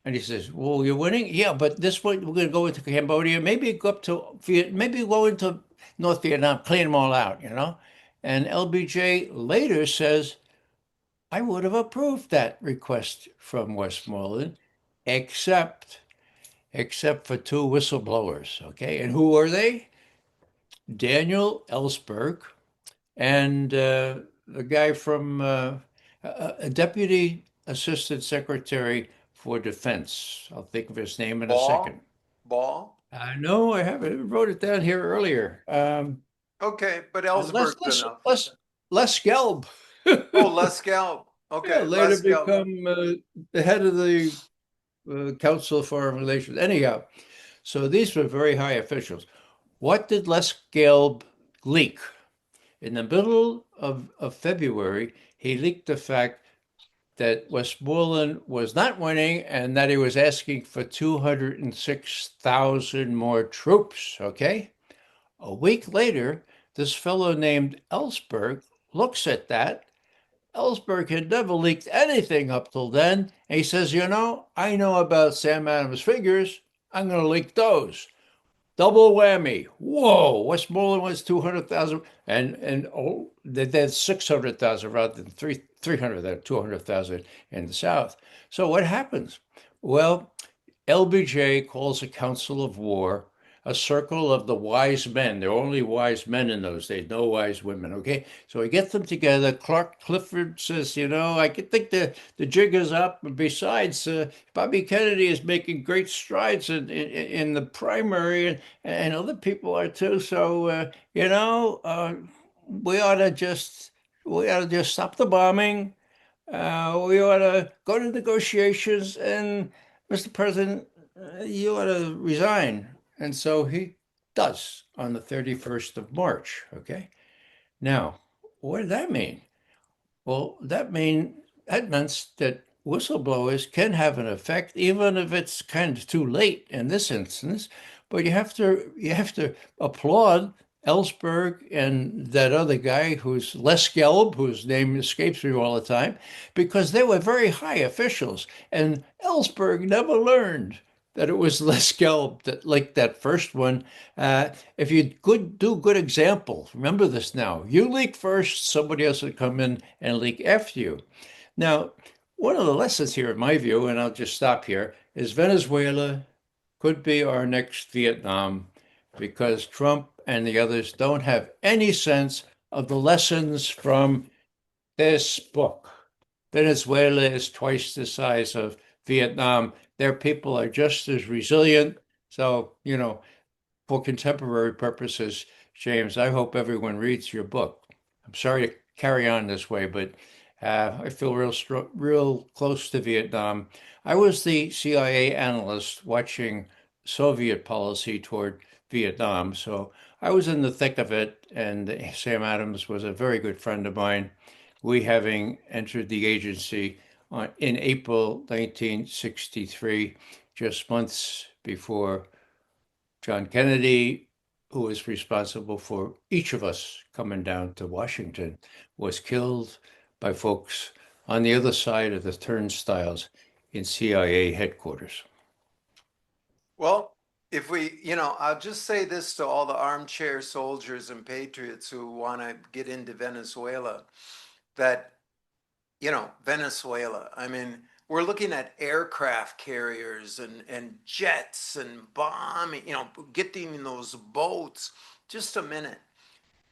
And he says, well, you're winning? Yeah, but this way we're going to go into Cambodia, maybe go up to maybe go into North Vietnam, clean them all out, And LBJ later says, I would have approved that request from Westmoreland, except for two whistleblowers, okay? And who are they? Daniel Ellsberg and the guy from a deputy assistant secretary for defense. I'll think of his name in a second. Ball? No, I haven't. I wrote it down here earlier. Okay, but Ellsberg's enough. Les Gelb. Oh, Les Gelb. Okay, Yeah, later become the head of the Council of Foreign Relations. Anyhow, so these were very high officials. What did Les Gelb leak? In the middle of February, he leaked the fact that Westmoreland was not winning and that he was asking for 206,000 more troops, okay? A week later, this fellow named Ellsberg looks at that. Ellsberg had never leaked anything up till then. And he says, I know about Sam Adams' figures. I'm going to leak those. Double whammy. Whoa, Westmoreland was 200,000 and there's 600,000 rather than 300, 200,000 in the South. So what happens? Well, LBJ calls a council of war. a circle of the wise men. There were only wise men in those days, no wise women. Okay, so he gets them together. Clark Clifford says, I could think the jig is up. Besides, Bobby Kennedy is making great strides in the primary, and other people are too. So we ought to just stop the bombing. We ought to go to negotiations, and Mr. President, you ought to resign. And so he does on the 31st of March. Okay. Now, what did that mean? Well, that means that whistleblowers can have an effect, even if it's kind of too late in this instance. But you have to applaud Ellsberg and that other guy who's Les Gelb, whose name escapes me all the time, because they were very high officials, and Ellsberg never learned that it was Les Gelb that, like that first one. If you do good example, remember this now. You leak first, somebody else will come in and leak after you. Now, one of the lessons here, in my view, and I'll just stop here, is Venezuela could be our next Vietnam because Trump and the others don't have any sense of the lessons from this book. Venezuela is twice the size of Vietnam. Their people are just as resilient. So, for contemporary purposes, James, I hope everyone reads your book. I'm sorry to carry on this way, but I feel real close to Vietnam. I was the CIA analyst watching Soviet policy toward Vietnam, so I was in the thick of it, and Sam Adams was a very good friend of mine. We having entered the agency in April 1963, just months before John Kennedy, who was responsible for each of us coming down to Washington, was killed by folks on the other side of the turnstiles in CIA headquarters. Well, if we, I'll just say this to all the armchair soldiers and patriots who want to get into Venezuela, that, Venezuela, I mean, we're looking at aircraft carriers and jets and bombing, getting those boats. Just a minute.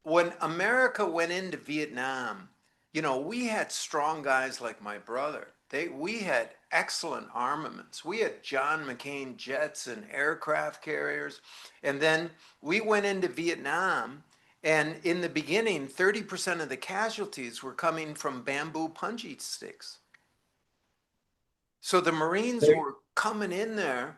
When America went into Vietnam, we had strong guys like my brother. We had excellent armaments. We had John McCain jets and aircraft carriers. And then we went into Vietnam, and in the beginning, 30% of the casualties were coming from bamboo punji sticks. So the Marines were coming in there,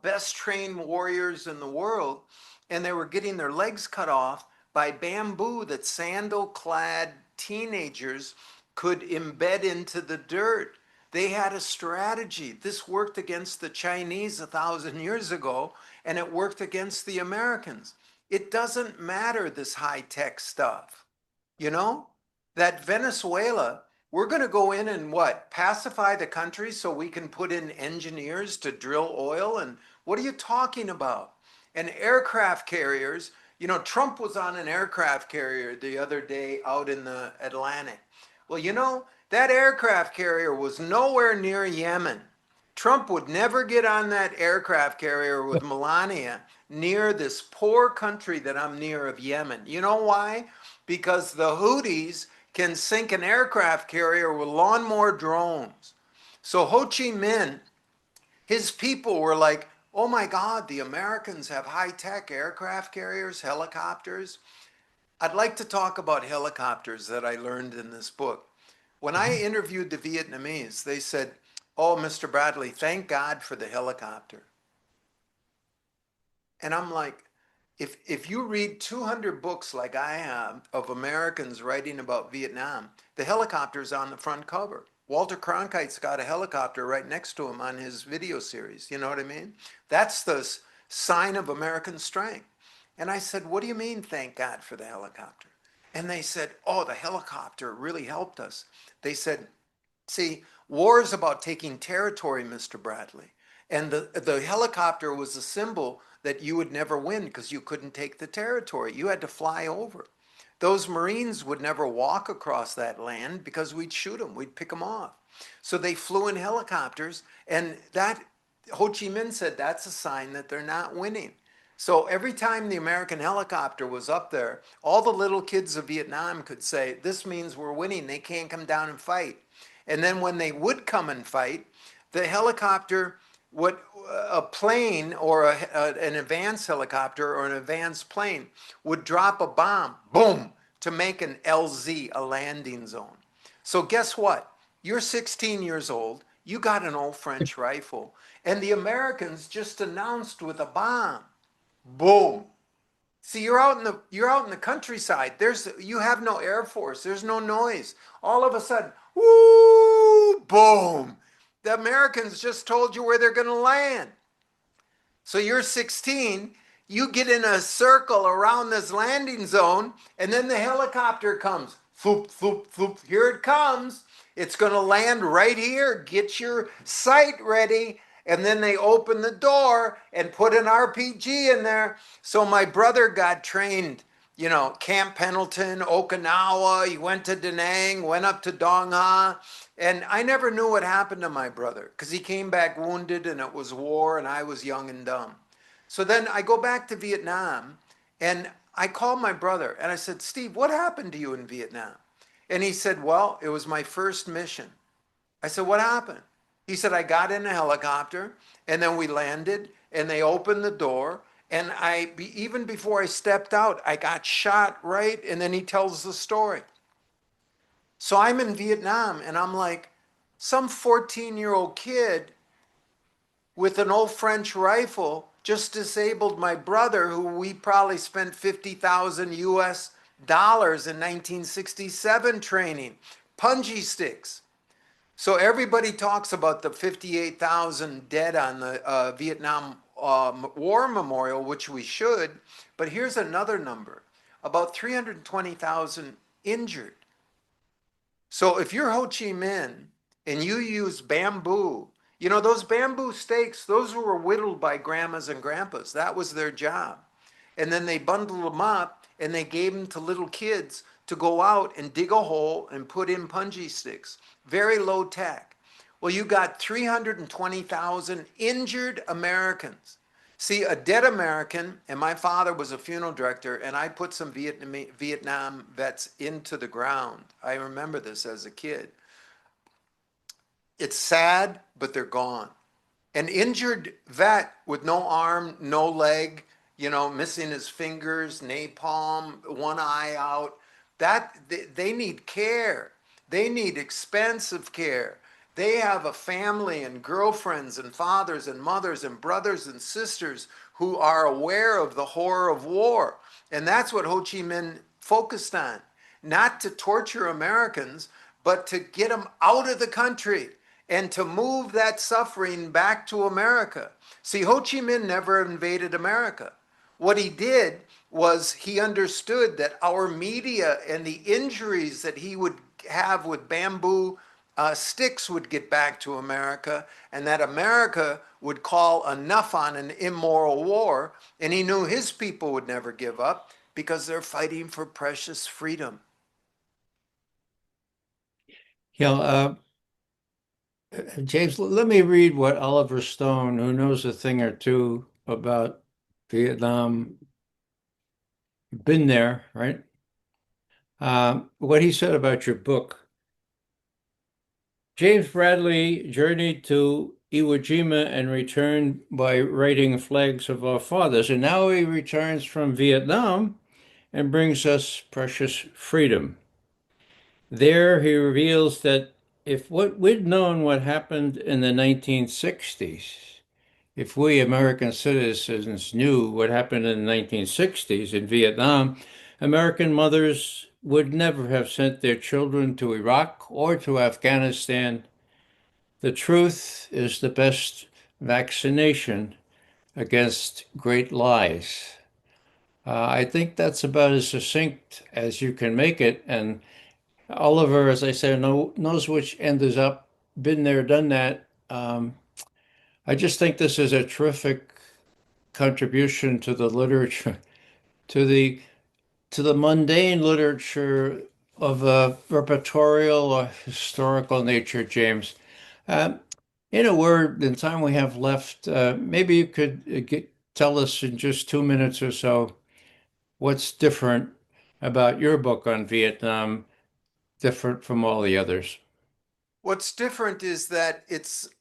best trained warriors in the world, and they were getting their legs cut off by bamboo that sandal-clad teenagers could embed into the dirt. They had a strategy. This worked against the Chinese 1,000 years ago, and it worked against the Americans. It doesn't matter, this high-tech stuff. That Venezuela, we're going to go in and what? Pacify the country so we can put in engineers to drill oil? And what are you talking about? And aircraft carriers, Trump was on an aircraft carrier the other day out in the Atlantic. Well, that aircraft carrier was nowhere near Yemen. Trump would never get on that aircraft carrier with Melania near this poor country that I'm near of Yemen. You know why? Because the Houthis can sink an aircraft carrier with lawnmower drones. So Ho Chi Minh, his people were like, oh my God, the Americans have high-tech aircraft carriers, helicopters. I'd like to talk about helicopters that I learned in this book. When I interviewed the Vietnamese, they said, oh, Mr. Bradley, thank God for the helicopter. And I'm like, if you read 200 books like I have of Americans writing about Vietnam, the helicopter's on the front cover. Walter Cronkite's got a helicopter right next to him on his video series. You know what I mean? That's the sign of American strength. And I said, what do you mean, thank God for the helicopter? And they said, oh, the helicopter really helped us. They said, see, war is about taking territory, Mr. Bradley. And the helicopter was a symbol that you would never win because you couldn't take the territory. You had to fly over. Those Marines would never walk across that land because we'd shoot them, we'd pick them off. So they flew in helicopters, and that Ho Chi Minh said that's a sign that they're not winning. So every time the American helicopter was up there, all the little kids of Vietnam could say, "This means we're winning. They can't come down and fight." And then when they would come and fight, the helicopter would, a plane or an advanced helicopter or an advanced plane would drop a bomb, boom, to make an LZ, a landing zone. So guess what? You're 16 years old. You got an old French rifle, and the Americans just announced with a bomb. Boom. See, you're out in the countryside. You have no air force. There's no noise. All of a sudden, whoo, boom. The Americans just told you where they're going to land. So you're 16, you get in a circle around this landing zone, and then the helicopter comes. Floop, floop, floop. Here it comes. It's going to land right here. Get your sight ready. And then they open the door and put an RPG in there. So my brother got trained, Camp Pendleton, Okinawa. He went to Da Nang, went up to Dong Ha. And I never knew what happened to my brother because he came back wounded and it was war and I was young and dumb. So then I go back to Vietnam and I called my brother and I said, "Steve, what happened to you in Vietnam?" And he said, "Well, it was my first mission." I said, "What happened?" He said, "I got in a helicopter and then we landed and they opened the door. And even before I stepped out, I got shot right." And then he tells the story. So I'm in Vietnam and I'm like, some 14-year-old kid with an old French rifle just disabled my brother, who we probably spent 50,000 US dollars in 1967 training, punji sticks. So everybody talks about the 58,000 dead on the Vietnam War Memorial, which we should, but here's another number, about 320,000 injured. So if you're Ho Chi Minh and you use bamboo, those bamboo stakes, those were whittled by grandmas and grandpas. That was their job. And then they bundled them up and they gave them to little kids to go out and dig a hole and put in punji sticks. Very low tech. Well, you got 320,000 injured Americans. See, a dead American, and my father was a funeral director, and I put some Vietnam vets into the ground. I remember this as a kid. It's sad, but they're gone. An injured vet with no arm, no leg, missing his fingers, napalm, one eye out, that they need care. They need expensive care. They have a family and girlfriends and fathers and mothers and brothers and sisters who are aware of the horror of war. And that's what Ho Chi Minh focused on. Not to torture Americans, but to get them out of the country and to move that suffering back to America. See, Ho Chi Minh never invaded America. What he did was he understood that our media and the injuries that he would have with bamboo sticks would get back to America, and that America would call enough on an immoral war, and he knew his people would never give up because they're fighting for precious freedom. Yeah, James, let me read what Oliver Stone, who knows a thing or two about Vietnam, been there, right? What he said about your book. James Bradley journeyed to Iwo Jima and returned by writing Flags of Our Fathers. And now he returns from Vietnam and brings us precious freedom. There he reveals that if what we'd known what happened in the 1960s, if we American citizens knew what happened in the 1960s in Vietnam, American mothers would never have sent their children to Iraq or to Afghanistan. The truth is the best vaccination against great lies. I think that's about as succinct as you can make it. And Oliver, as I said, knows which end is up, been there, done that. I just think this is a terrific contribution to the literature, to the to the mundane literature of a repertorial or historical nature, James. Um, in a word, in time we have left, maybe you could tell us in just 2 minutes or so what's different about your book on Vietnam, different from all the others. What's different is that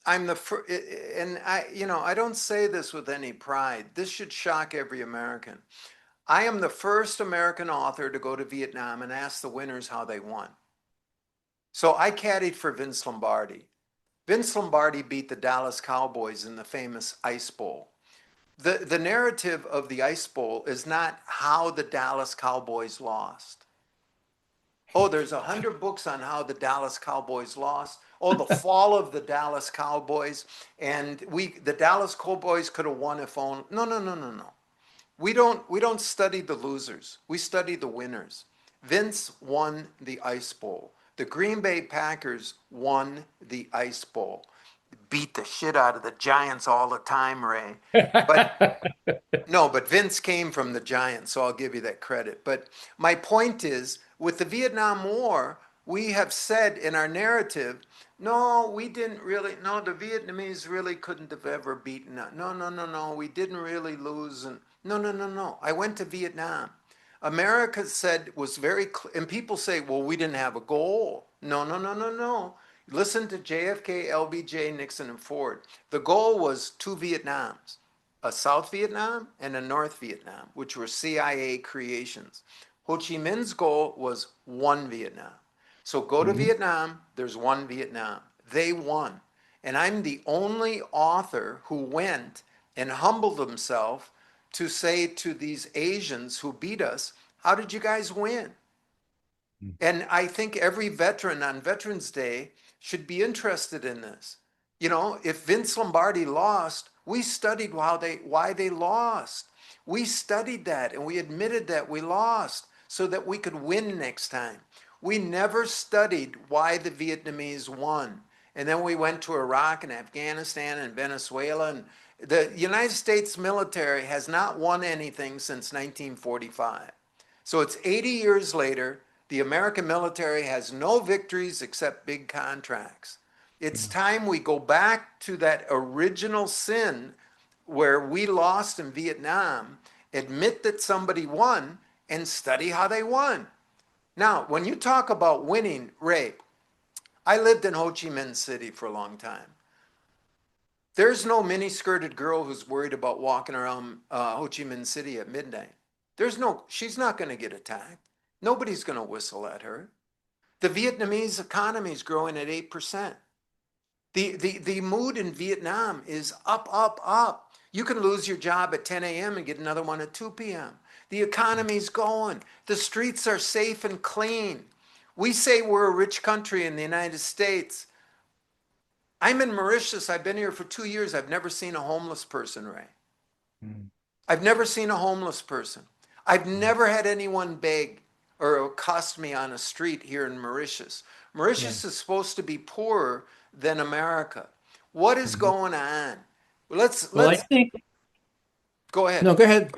I'm the first, and I don't say this with any pride. This should shock every American. I am the first American author to go to Vietnam and ask the winners how they won. So I caddied for Vince Lombardi. Vince Lombardi beat the Dallas Cowboys in the famous Ice Bowl. The narrative of the Ice Bowl is not how the Dallas Cowboys lost. Oh, there's 100 books on how the Dallas Cowboys lost. Oh, the fall of the Dallas Cowboys, and the Dallas Cowboys could have won if only. No, no, no, no, no. We don't study the losers. We study the winners. Vince won the Ice Bowl. The Green Bay Packers won the Ice Bowl. Beat the shit out of the Giants all the time, Ray. But no, but Vince came from the Giants, so I'll give you that credit. But my point is, with the Vietnam War, we have said in our narrative, no, we didn't really, no, the Vietnamese really couldn't have ever beaten us. No, no, no, no, we didn't really lose. And no, no, no, no. I went to Vietnam. America said was very clear, and people say, well, we didn't have a goal. No, no, no, no, no. Listen to JFK, LBJ, Nixon, and Ford. The goal was two Vietnams, a South Vietnam and a North Vietnam, which were CIA creations. Ho Chi Minh's goal was one Vietnam. So go to Mhm. Vietnam, there's one Vietnam. They won. And I'm the only author who went and humbled himself to say to these Asians who beat us, how did you guys win? And I think every veteran on Veterans Day should be interested in this. You know, if Vince Lombardi lost, we studied why they lost. We studied that and we admitted that we lost so that we could win next time. We never studied why the Vietnamese won. And then we went to Iraq and Afghanistan and Venezuela. And the United States military has not won anything since 1945. So it's 80 years later. The American military has no victories except big contracts. It's time we go back to that original sin where we lost in Vietnam, admit that somebody won, and study how they won. Now, when you talk about winning, Ray, I lived in Ho Chi Minh City for a long time. There's no mini-skirted girl who's worried about walking around Ho Chi Minh City at midnight. She's not going to get attacked. Nobody's going to whistle at her. The Vietnamese economy is growing at 8%. The mood in Vietnam is up, up, up. You can lose your job at 10 a.m. and get another one at 2 p.m. The economy's going. The streets are safe and clean. We say we're a rich country in the United States. I'm in Mauritius. I've been here for 2 years. I've never seen a homeless person, Ray. Mm. I've never seen a homeless person. I've never had anyone beg or accost me on a street here in Mauritius. Yeah. Mauritius is supposed to be poorer than America. What is Mhm. going on? Let's Well, I let's think, go ahead. no, go ahead.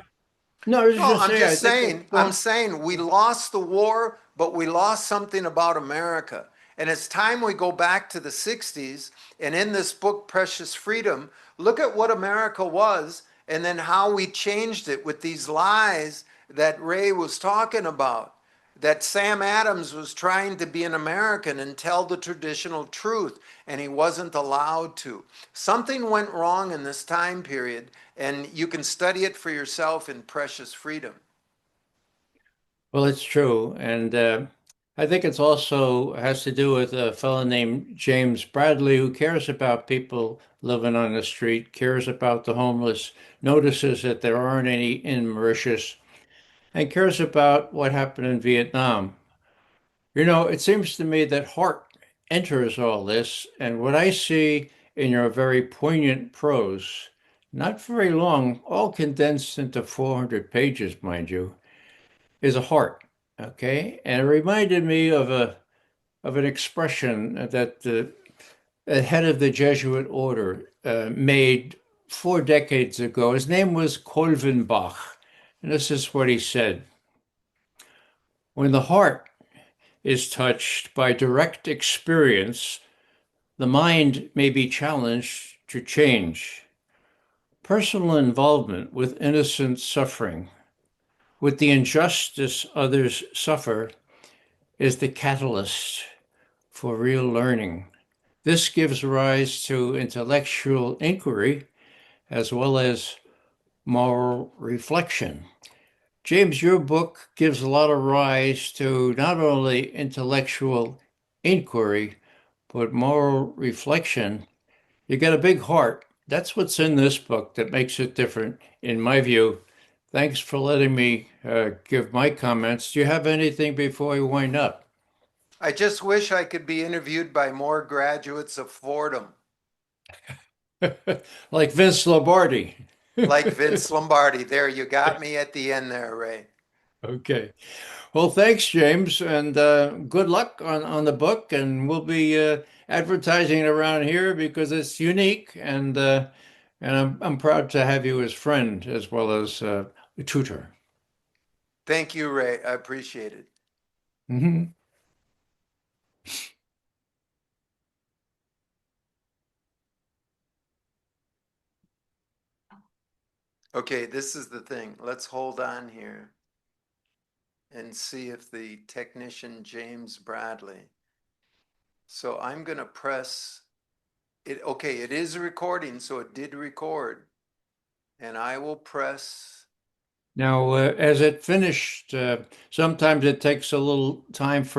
No, I was No, just I'm saying, I just think saying, it's I'm all, saying we lost the war, but we lost something about America. And it's time we go back to the 60s. And in this book, Precious Freedom, look at what America was and then how we changed it with these lies that Ray was talking about. That Sam Adams was trying to be an American and tell the traditional truth, and he wasn't allowed to. Something went wrong in this time period, and you can study it for yourself in Precious Freedom. well, it's true. And I think it's also has to do with a fellow named James Bradley who cares about people living on the street, cares about the homeless, notices that there aren't any in Mauritius, and cares about what happened in Vietnam. You know, it seems to me that heart enters all this, and what I see in your very poignant prose, not very long, all condensed into 400 pages, mind you, is a heart. Okay, and it reminded me of an expression that the head of the Jesuit order made 4 decades ago. His name was Kolvenbach, and this is what he said: "When the heart is touched by direct experience, the mind may be challenged to change. Personal involvement with innocent suffering, with the injustice others suffer, is the catalyst for real learning. This gives rise to intellectual inquiry as well as moral reflection. James, your book gives a lot of rise to not only intellectual inquiry, but moral reflection. You got a big heart. That's what's in this book that makes it different, in my view. Thanks for letting me give my comments. Do you have anything before we wind up? I just wish I could be interviewed by more graduates of Fordham, Like Vince Lombardi. like Vince Lombardi. There, you got me at the end there, Ray. Okay. Well, thanks, James, and good luck on the book. And we'll be advertising it around here because it's unique, and I'm proud to have you as friend as well as a tutor. Thank you, Ray. I appreciate it. Mhm. Okay, this is the thing. Let's hold on here and see if the technician James Bradley. So I'm going to press it. Okay, it is a recording, so it did record. And I will press. Now, as it finished, sometimes it takes a little time for